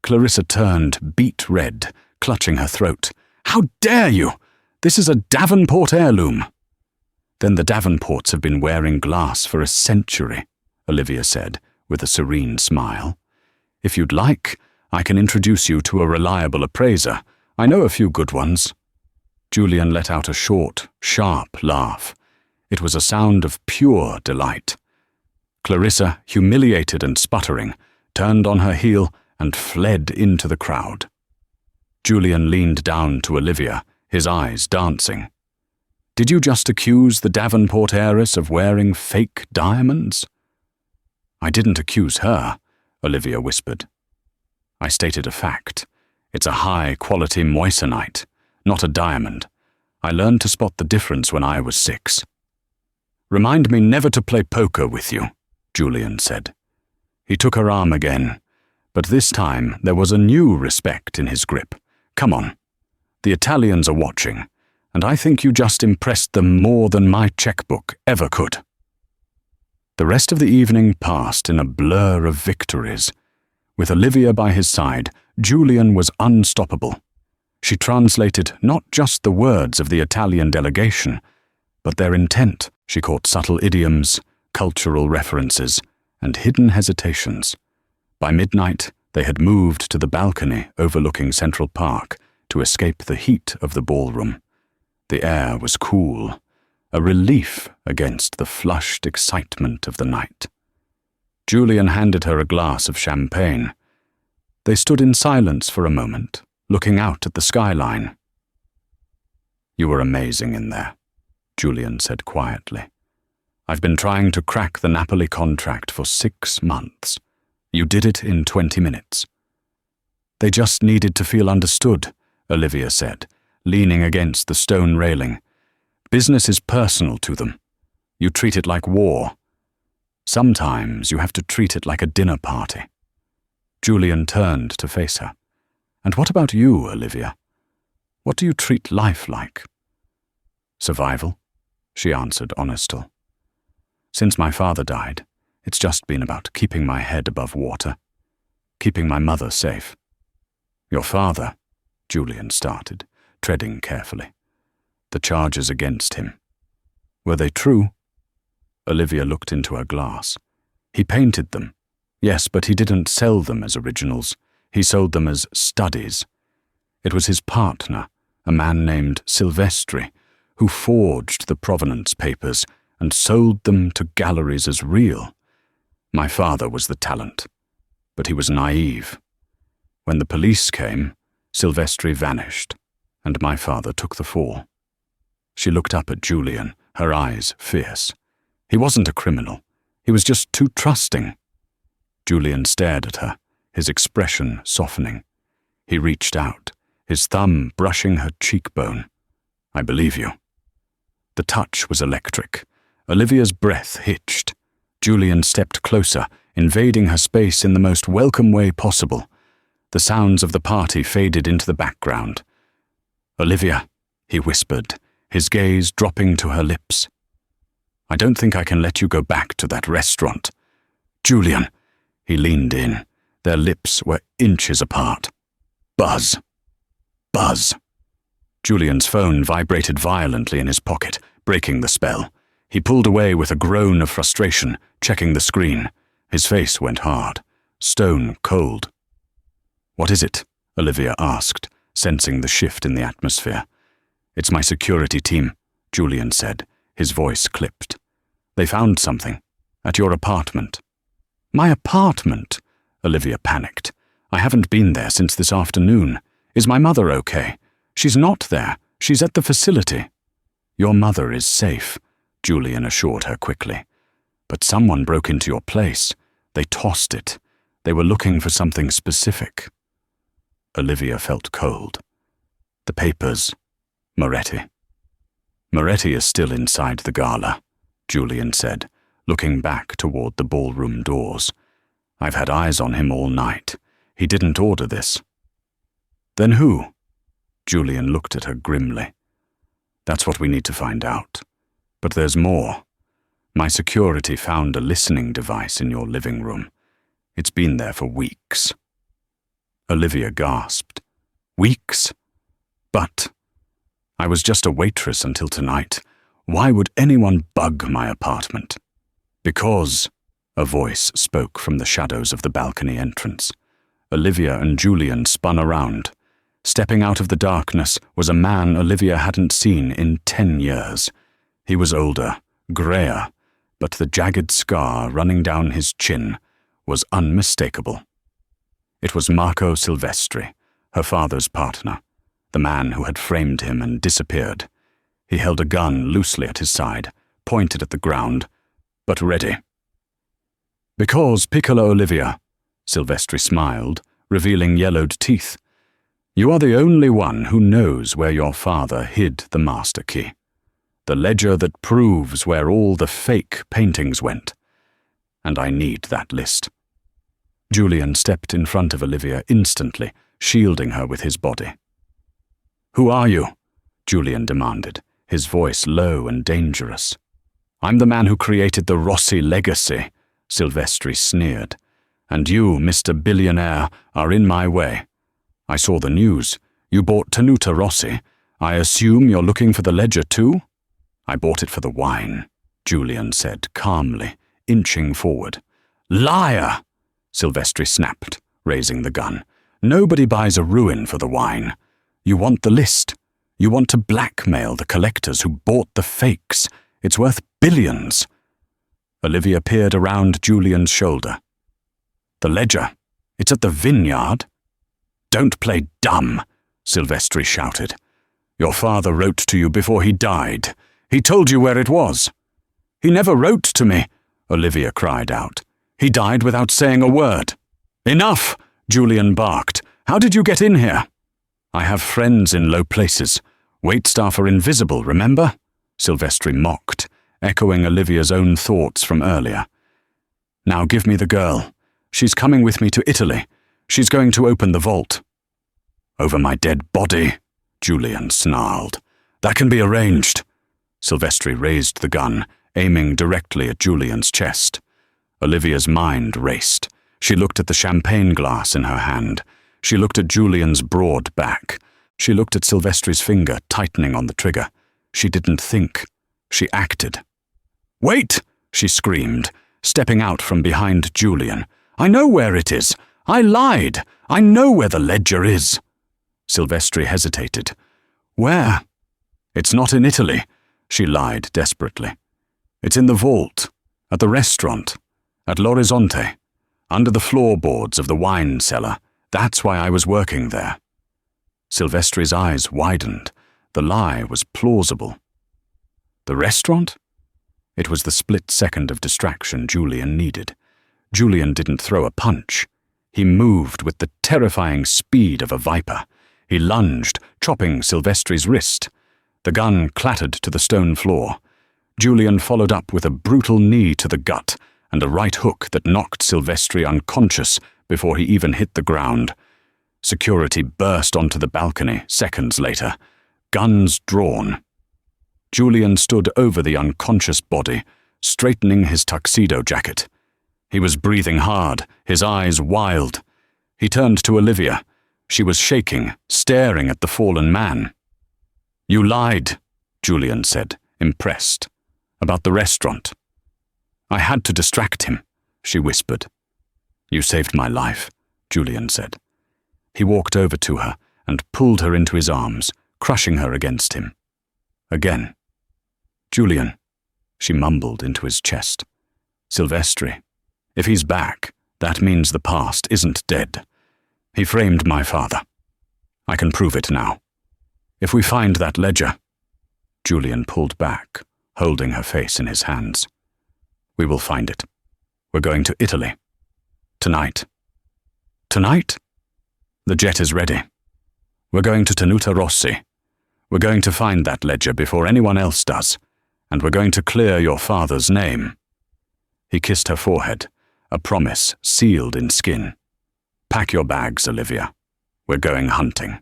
Clarissa turned beet red, clutching her throat. "How dare you! This is a Davenport heirloom." "Then the Davenports have been wearing glass for a century," Olivia said, with a serene smile. "If you'd like, I can introduce you to a reliable appraiser. I know a few good ones." Julian let out a short, sharp laugh. It was a sound of pure delight. Clarissa, humiliated and sputtering, turned on her heel and fled into the crowd. Julian leaned down to Olivia, his eyes dancing. "Did you just accuse the Davenport heiress of wearing fake diamonds?" "I didn't accuse her," Olivia whispered. "I stated a fact. It's a high-quality moissanite, not a diamond. I learned to spot the difference when I was 6. "Remind me never to play poker with you," Julian said. He took her arm again, but this time there was a new respect in his grip. "Come on. The Italians are watching, and I think you just impressed them more than my checkbook ever could." The rest of the evening passed in a blur of victories. With Olivia by his side, Julian was unstoppable. She translated not just the words of the Italian delegation, but their intent. She caught subtle idioms, cultural references, and hidden hesitations. By midnight, they had moved to the balcony overlooking Central Park to escape the heat of the ballroom. The air was cool, a relief against the flushed excitement of the night. Julian handed her a glass of champagne. They stood in silence for a moment, looking out at the skyline. "You were amazing in there," Julian said quietly. "I've been trying to crack the Napoli contract for 6 months. You did it in 20 minutes. "They just needed to feel understood," Olivia said, leaning against the stone railing. "Business is personal to them. You treat it like war. Sometimes you have to treat it like a dinner party." Julian turned to face her. "And what about you, Olivia? What do you treat life like?" "Survival," she answered honestly. "Since my father died, it's just been about keeping my head above water, keeping my mother safe." "Your father," Julian started, treading carefully. "The charges against him. Were they true?" Olivia looked into her glass. "He painted them. Yes, but he didn't sell them as originals. He sold them as studies. It was his partner, a man named Silvestri, who forged the provenance papers and sold them to galleries as real. My father was the talent, but he was naive. When the police came, Silvestri vanished, and my father took the fall." She looked up at Julian, her eyes fierce. "He wasn't a criminal. He was just too trusting." Julian stared at her, his expression softening. He reached out, his thumb brushing her cheekbone. "I believe you." The touch was electric. Olivia's breath hitched. Julian stepped closer, invading her space in the most welcome way possible. The sounds of the party faded into the background. "Olivia," he whispered, his gaze dropping to her lips. "I don't think I can let you go back to that restaurant." "Julian," he leaned in. Their lips were inches apart. "Buzz." buzz. Julian's phone vibrated violently in his pocket, breaking the spell. He pulled away with a groan of frustration, checking the screen. His face went hard, stone cold. "What is it?" Olivia asked, sensing the shift in the atmosphere. "It's my security team," Julian said, his voice clipped. "They found something. At your apartment." "My apartment?" Olivia panicked. "I haven't been there since this afternoon. Is my mother okay? She's not there. She's at the facility." "Your mother is safe," Julian assured her quickly. "But someone broke into your place. They tossed it. They were looking for something specific." Olivia felt cold. "The papers. Moretti." "Moretti is still inside the gala," Julian said, looking back toward the ballroom doors. "I've had eyes on him all night. He didn't order this." "Then who?" Julian looked at her grimly. "That's what we need to find out. But there's more. My security found a listening device in your living room. It's been there for weeks." Olivia gasped. "Weeks? But I was just a waitress until tonight. Why would anyone bug my apartment?" "Because," a voice spoke from the shadows of the balcony entrance. Olivia and Julian spun around. Stepping out of the darkness was a man Olivia hadn't seen in 10 years. He was older, greyer, but the jagged scar running down his chin was unmistakable. It was Marco Silvestri, her father's partner, the man who had framed him and disappeared. He held a gun loosely at his side, pointed at the ground, but ready. "Because, Piccola Olivia," Silvestri smiled, revealing yellowed teeth, "you are the only one who knows where your father hid the master key. The ledger that proves where all the fake paintings went. And I need that list." Julian stepped in front of Olivia instantly, shielding her with his body. "Who are you?" Julian demanded, his voice low and dangerous. "I'm the man who created the Rossi legacy," Silvestri sneered. "And you, Mr. Billionaire, are in my way. I saw the news. You bought Tenuta Rossi. I assume you're looking for the ledger too?" "I bought it for the wine," Julian said calmly, inching forward. "Liar!" Silvestri snapped, raising the gun. "Nobody buys a ruin for the wine. You want the list. You want to blackmail the collectors who bought the fakes. It's worth billions." Olivia peered around Julian's shoulder. "The ledger. It's at the vineyard." "Don't play dumb," Silvestri shouted. "Your father wrote to you before he died. He told you where it was." "He never wrote to me," Olivia cried out. "He died without saying a word." "Enough!" Julian barked. "How did you get in here?" "I have friends in low places. Waitstaff are invisible, remember?" Silvestri mocked, echoing Olivia's own thoughts from earlier. "Now give me the girl. She's coming with me to Italy. She's going to open the vault." "Over my dead body," Julian snarled. "That can be arranged." Silvestri raised the gun, aiming directly at Julian's chest. Olivia's mind raced. She looked at the champagne glass in her hand. She looked at Julian's broad back. She looked at Silvestri's finger tightening on the trigger. She didn't think. She acted. "Wait!" she screamed, stepping out from behind Julian. "I know where it is. I lied. I know where the ledger is." Silvestri hesitated. "Where?" "It's not in Italy," she lied desperately. "It's in the vault, at the restaurant, at L'Orizzonte, under the floorboards of the wine cellar. That's why I was working there." Silvestri's eyes widened. The lie was plausible. The restaurant? It was the split second of distraction Julian needed. Julian didn't throw a punch. He moved with the terrifying speed of a viper. He lunged, chopping Silvestri's wrist. The gun clattered to the stone floor. Julian followed up with a brutal knee to the gut and a right hook that knocked Silvestri unconscious before he even hit the ground. Security burst onto the balcony seconds later, guns drawn. Julian stood over the unconscious body, straightening his tuxedo jacket. He was breathing hard, his eyes wild. He turned to Olivia. She was shaking, staring at the fallen man. "You lied," Julian said, impressed, "about the restaurant." "I had to distract him," she whispered. "You saved my life," Julian said. He walked over to her and pulled her into his arms, crushing her against him. Again. "Julian," she mumbled into his chest. "Silvestri. If he's back, that means the past isn't dead. He framed my father. I can prove it now. If we find that ledger—" Julian pulled back, holding her face in his hands. "We will find it. We're going to Italy. Tonight." "Tonight?" "The jet is ready. We're going to Tenuta Rossi. We're going to find that ledger before anyone else does, and we're going to clear your father's name." He kissed her forehead, a promise sealed in skin. "Pack your bags, Olivia. We're going hunting."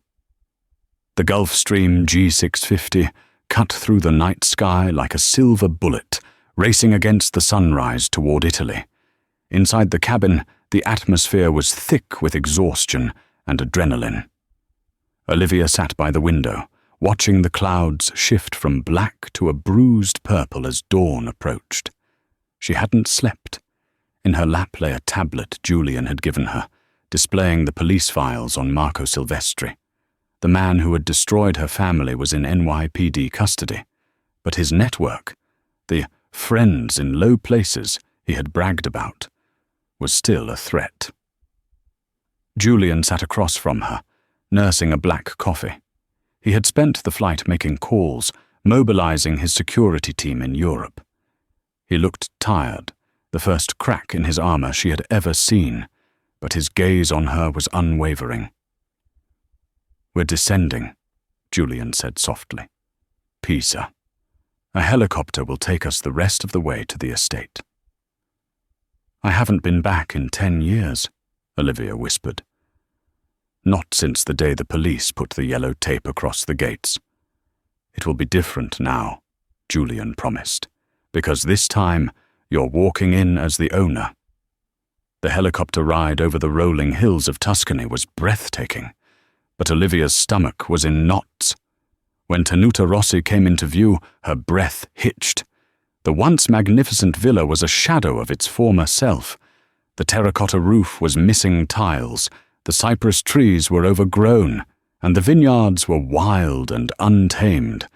The Gulfstream G650 cut through the night sky like a silver bullet, racing against the sunrise toward Italy. Inside the cabin, the atmosphere was thick with exhaustion and adrenaline. Olivia sat by the window, watching the clouds shift from black to a bruised purple as dawn approached. She hadn't slept. In her lap lay a tablet Julian had given her, displaying the police files on Marco Silvestri. The man who had destroyed her family was in NYPD custody, but his network, the friends in low places he had bragged about, was still a threat. Julian sat across from her, nursing a black coffee. He had spent the flight making calls, mobilizing his security team in Europe. He looked tired, the first crack in his armor she had ever seen, but his gaze on her was unwavering. "We're descending," Julian said softly. "Pisa. A helicopter will take us the rest of the way to the estate." "I haven't been back in 10 years, Olivia whispered. "Not since the day the police put the yellow tape across the gates. It will be different now," Julian promised, "because this time you're walking in as the owner." The helicopter ride over the rolling hills of Tuscany was breathtaking, but Olivia's stomach was in knots. When Tenuta Rossi came into view, her breath hitched. The once magnificent villa was a shadow of its former self. The terracotta roof was missing tiles, the cypress trees were overgrown, and the vineyards were wild and untamed.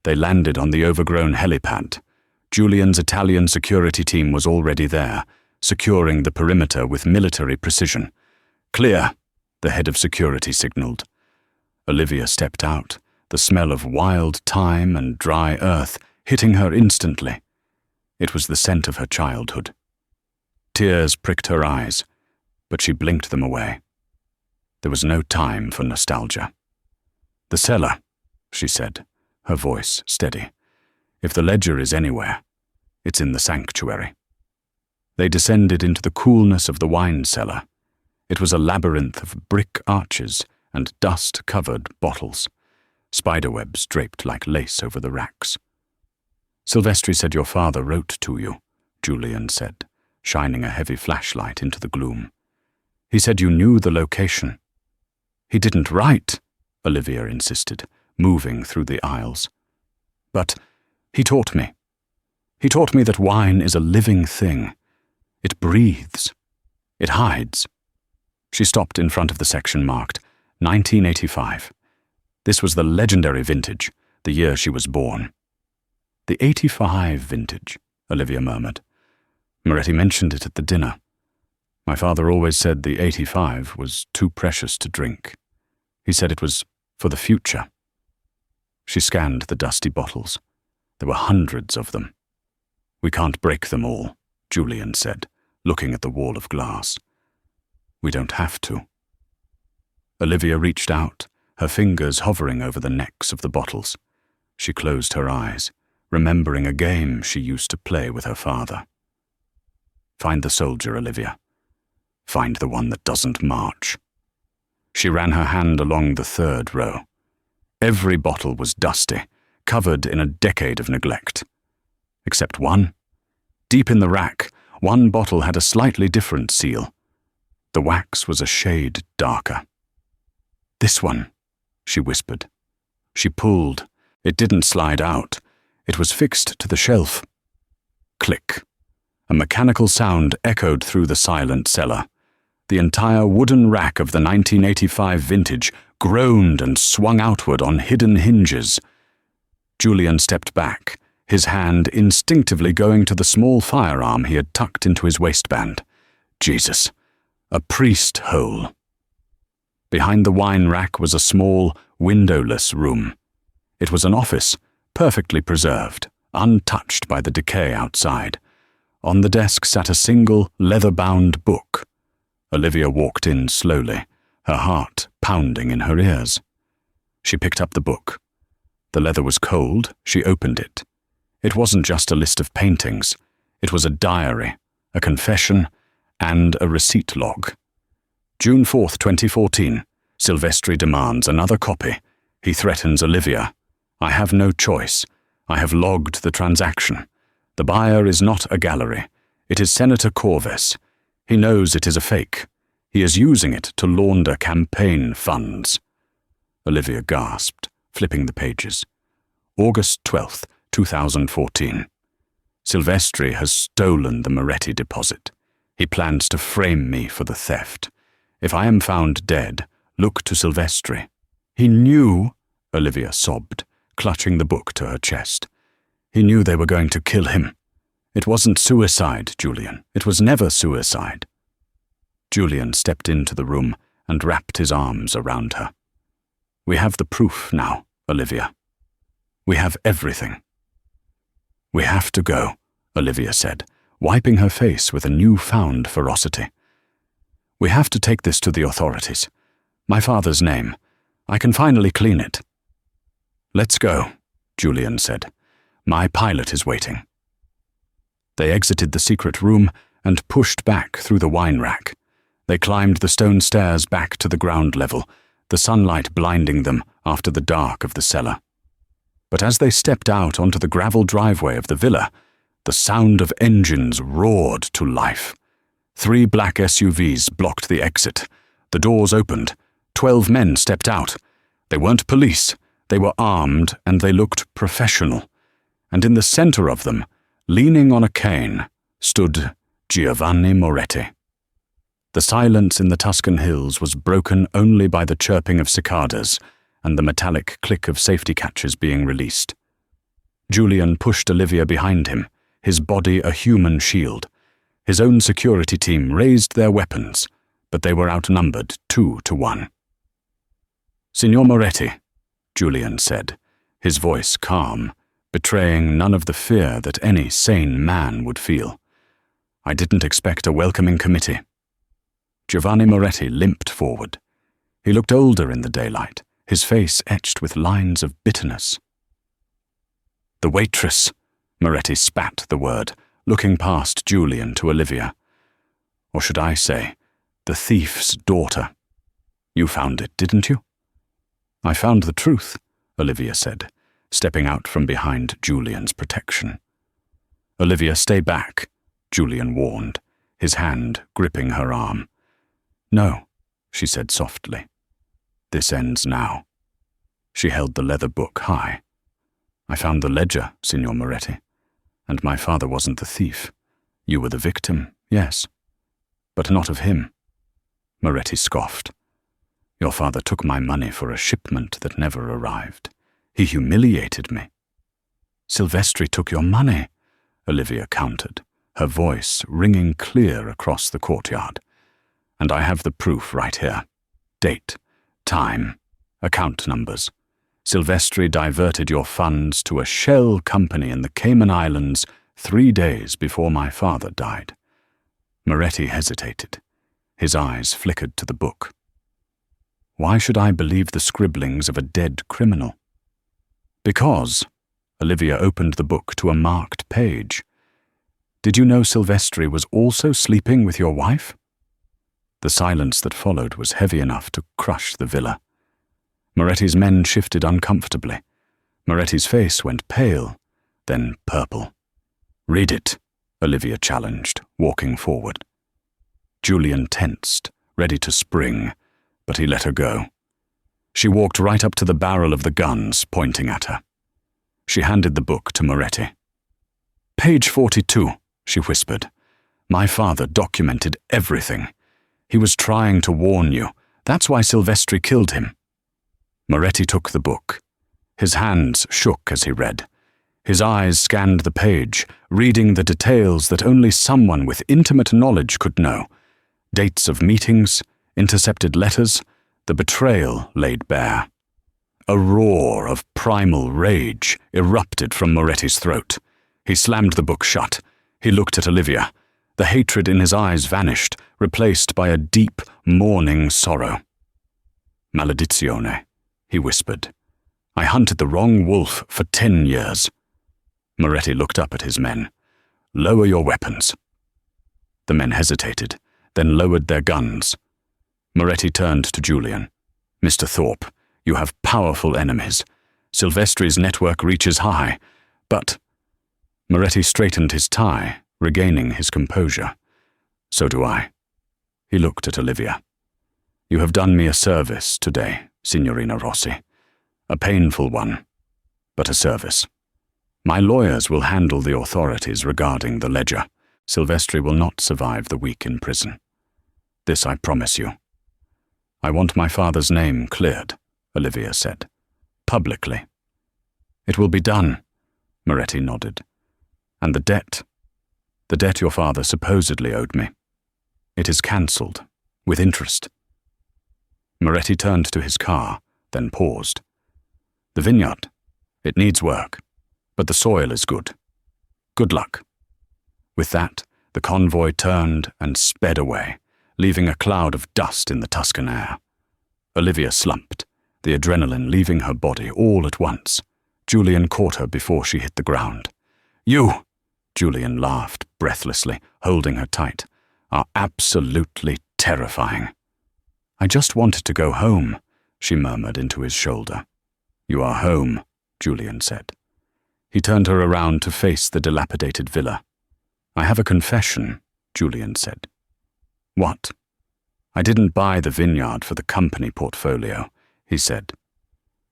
They landed on the overgrown helipad. Julian's Italian security team was already there, securing the perimeter with military precision. "Clear," the head of security signaled. Olivia stepped out, the smell of wild thyme and dry earth hitting her instantly. It was the scent of her childhood. Tears pricked her eyes, but she blinked them away. There was no time for nostalgia. "The cellar," she said, her voice steady. "If the ledger is anywhere, it's in the sanctuary." They descended into the coolness of the wine cellar. It was a labyrinth of brick arches and dust-covered bottles. Spiderwebs draped like lace over the racks. "Silvestri said your father wrote to you," Julian said, shining a heavy flashlight into the gloom. "He said you knew the location." "He didn't write," Olivia insisted, moving through the aisles. "But he taught me. He taught me that wine is a living thing. It breathes. It hides." She stopped in front of the section marked 1985. This was the legendary vintage, the year she was born. "The 85 vintage," Olivia murmured. "Moretti mentioned it at the dinner. My father always said the 85 was too precious to drink. He said it was for the future." She scanned the dusty bottles. There were hundreds of them. "We can't break them all," Julian said, looking at the wall of glass. "We don't have to." Olivia reached out, her fingers hovering over the necks of the bottles. She closed her eyes, remembering a game she used to play with her father. "Find the soldier, Olivia. Find the one that doesn't march." She ran her hand along the third row. Every bottle was dusty, covered in a decade of neglect. Except one. Deep in the rack, one bottle had a slightly different seal. The wax was a shade darker. "This one," she whispered. She pulled. It didn't slide out. It was fixed to the shelf. Click. A mechanical sound echoed through the silent cellar. The entire wooden rack of the 1985 vintage groaned and swung outward on hidden hinges. Julian stepped back, his hand instinctively going to the small firearm he had tucked into his waistband. Jesus, a priest hole. Behind the wine rack was a small, windowless room. It was an office, perfectly preserved, untouched by the decay outside. On the desk sat a single, leather-bound book. Olivia walked in slowly, her heart pounding in her ears. She picked up the book. The leather was cold. She opened it. It wasn't just a list of paintings. It was a diary, a confession, and a receipt log. June 4th, 2014. Silvestri demands another copy. He threatens Olivia. I have no choice. I have logged the transaction. The buyer is not a gallery. It is Senator Corvus. He knows it is a fake. He is using it to launder campaign funds. Olivia gasped, flipping the pages. August 12th, 2014. Silvestri has stolen the Moretti deposit. He plans to frame me for the theft. If I am found dead, look to Silvestri. He knew, Olivia sobbed, clutching the book to her chest. He knew they were going to kill him. It wasn't suicide, Julian. It was never suicide. Julian stepped into the room and wrapped his arms around her. We have the proof now, Olivia. We have everything. We have to go, Olivia said, wiping her face with a newfound ferocity. We have to take this to the authorities. My father's name. I can finally clean it. Let's go, Julian said. My pilot is waiting. They exited the secret room and pushed back through the wine rack. They climbed the stone stairs back to the ground level, the sunlight blinding them after the dark of the cellar. But as they stepped out onto the gravel driveway of the villa, the sound of engines roared to life. 3 black SUVs blocked the exit. The doors opened. 12 men stepped out. They weren't police. They were armed and they looked professional. And in the center of them, leaning on a cane, stood Giovanni Moretti. The silence in the Tuscan hills was broken only by the chirping of cicadas and the metallic click of safety catches being released. Julian pushed Olivia behind him, his body a human shield. His own security team raised their weapons, but they were outnumbered 2-1. Signor Moretti, Julian said, his voice calm, betraying none of the fear that any sane man would feel. I didn't expect a welcoming committee. Giovanni Moretti limped forward. He looked older in the daylight, his face etched with lines of bitterness. The waitress, Moretti spat the word, looking past Julian to Olivia. Or should I say, the thief's daughter. You found it, didn't you? I found the truth, Olivia said, stepping out from behind Julian's protection. Olivia, stay back, Julian warned, his hand gripping her arm. No, she said softly. This ends now. She held the leather book high. I found the ledger, Signor Moretti, and my father wasn't the thief. You were the victim, yes, but not of him. Moretti scoffed. Your father took my money for a shipment that never arrived. He humiliated me. Silvestri took your money, Olivia countered, her voice ringing clear across the courtyard. And I have the proof right here. Date, time, account numbers. Silvestri diverted your funds to a shell company in the Cayman Islands 3 days before my father died. Moretti hesitated. His eyes flickered to the book. Why should I believe the scribblings of a dead criminal? Because, Olivia opened the book to a marked page. Did you know Silvestri was also sleeping with your wife? The silence that followed was heavy enough to crush the villa. Moretti's men shifted uncomfortably. Moretti's face went pale, then purple. Read it, Olivia challenged, walking forward. Julian tensed, ready to spring, but he let her go. She walked right up to the barrel of the guns, pointing at her. She handed the book to Moretti. "Page 42, she whispered. "My father documented everything. He was trying to warn you. That's why Silvestri killed him." Moretti took the book. His hands shook as he read. His eyes scanned the page, reading the details that only someone with intimate knowledge could know. Dates of meetings, intercepted letters, the betrayal laid bare. A roar of primal rage erupted from Moretti's throat. He slammed the book shut. He looked at Olivia. The hatred in his eyes vanished, replaced by a deep, mourning sorrow. "Maledizione," he whispered. "I hunted the wrong wolf for 10 years. Moretti looked up at his men. "Lower your weapons." The men hesitated, then lowered their guns. Moretti turned to Julian. "Mr. Thorpe, you have powerful enemies. Silvestri's network reaches high, but—" Moretti straightened his tie, regaining his composure. "So do I." He looked at Olivia. "You have done me a service today, Signorina Rossi. A painful one, but a service. My lawyers will handle the authorities regarding the ledger. Silvestri will not survive the week in prison. This I promise you." "I want my father's name cleared," Olivia said. "Publicly." "It will be done," Moretti nodded. "And the debt your father supposedly owed me. It is cancelled, with interest." Moretti turned to his car, then paused. "The vineyard. It needs work, but the soil is good. Good luck." With that, the convoy turned and sped away, leaving a cloud of dust in the Tuscan air. Olivia slumped, the adrenaline leaving her body all at once. Julian caught her before she hit the ground. "You," Julian laughed breathlessly, holding her tight, "are absolutely terrifying." "I just wanted to go home," she murmured into his shoulder. "You are home," Julian said. He turned her around to face the dilapidated villa. "I have a confession," Julian said. "What?" "I didn't buy the vineyard for the company portfolio," he said.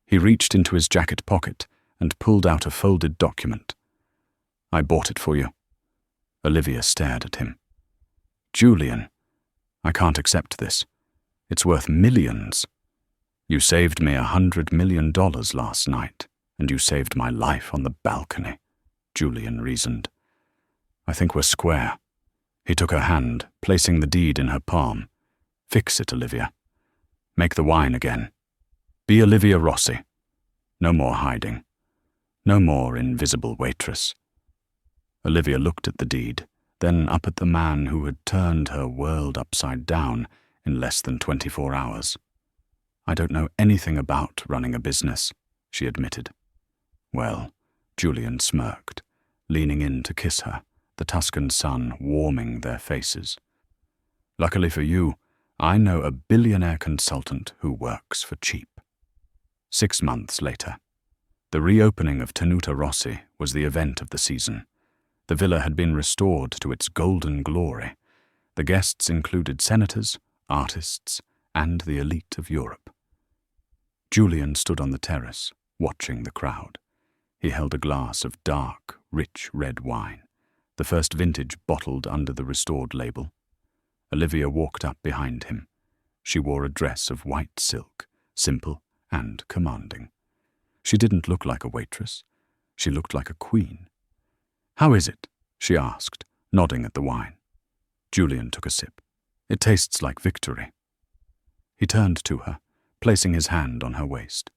He reached into his jacket pocket and pulled out a folded document. "I bought it for you." Olivia stared at him. "Julian, I can't accept this. It's worth millions. You saved me $100 million last night, and you saved my life on the balcony," Julian reasoned. "I think we're square." He took her hand, placing the deed in her palm. "Fix it, Olivia. Make the wine again. Be Olivia Rossi. No more hiding. No more invisible waitress." Olivia looked at the deed, then up at the man who had turned her world upside down in less than 24 hours. "I don't know anything about running a business," she admitted. "Well," Julian smirked, leaning in to kiss her, the Tuscan sun warming their faces. "Luckily for you, I know a billionaire consultant who works for cheap." 6 months later. The reopening of Tenuta Rossi was the event of the season. The villa had been restored to its golden glory. The guests included senators, artists, and the elite of Europe. Julian stood on the terrace, watching the crowd. He held a glass of dark, rich red wine, the first vintage bottled under the restored label. Olivia walked up behind him. She wore a dress of white silk, simple and commanding. She didn't look like a waitress. She looked like a queen. "How is it?" she asked, nodding at the wine. Julian took a sip. "It tastes like victory." He turned to her, placing his hand on her waist.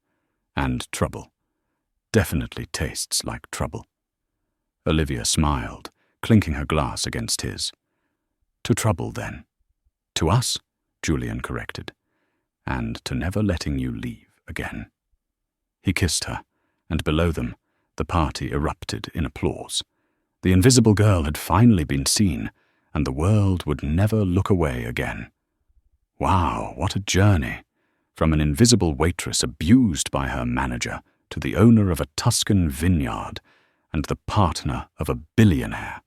"And trouble. Definitely tastes like trouble." Olivia smiled, clinking her glass against his. "To trouble, then." "To us," Julian corrected. "And to never letting you leave again." He kissed her, and below them, the party erupted in applause. The invisible girl had finally been seen, and the world would never look away again. Wow, what a journey! From an invisible waitress abused by her manager to the owner of a Tuscan vineyard and the partner of a billionaire.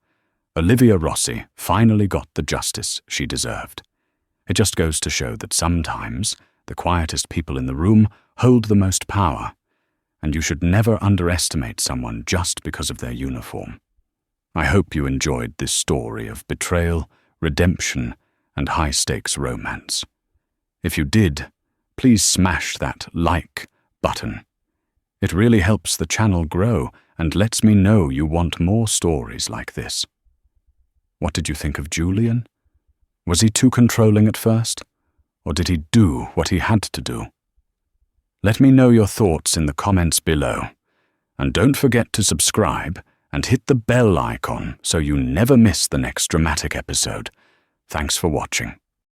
Olivia Rossi finally got the justice she deserved. It just goes to show that sometimes The quietest people in the room hold the most power, and you should never underestimate someone just because of their uniform. I hope you enjoyed this story of betrayal, redemption, and high-stakes romance. If you did, please smash that like button. It really helps the channel grow and lets me know you want more stories like this. What did you think of Julian? Was he too controlling at first? Or did he do what he had to do? Let me know your thoughts in the comments below. And don't forget to subscribe and hit the bell icon so you never miss the next dramatic episode. Thanks for watching.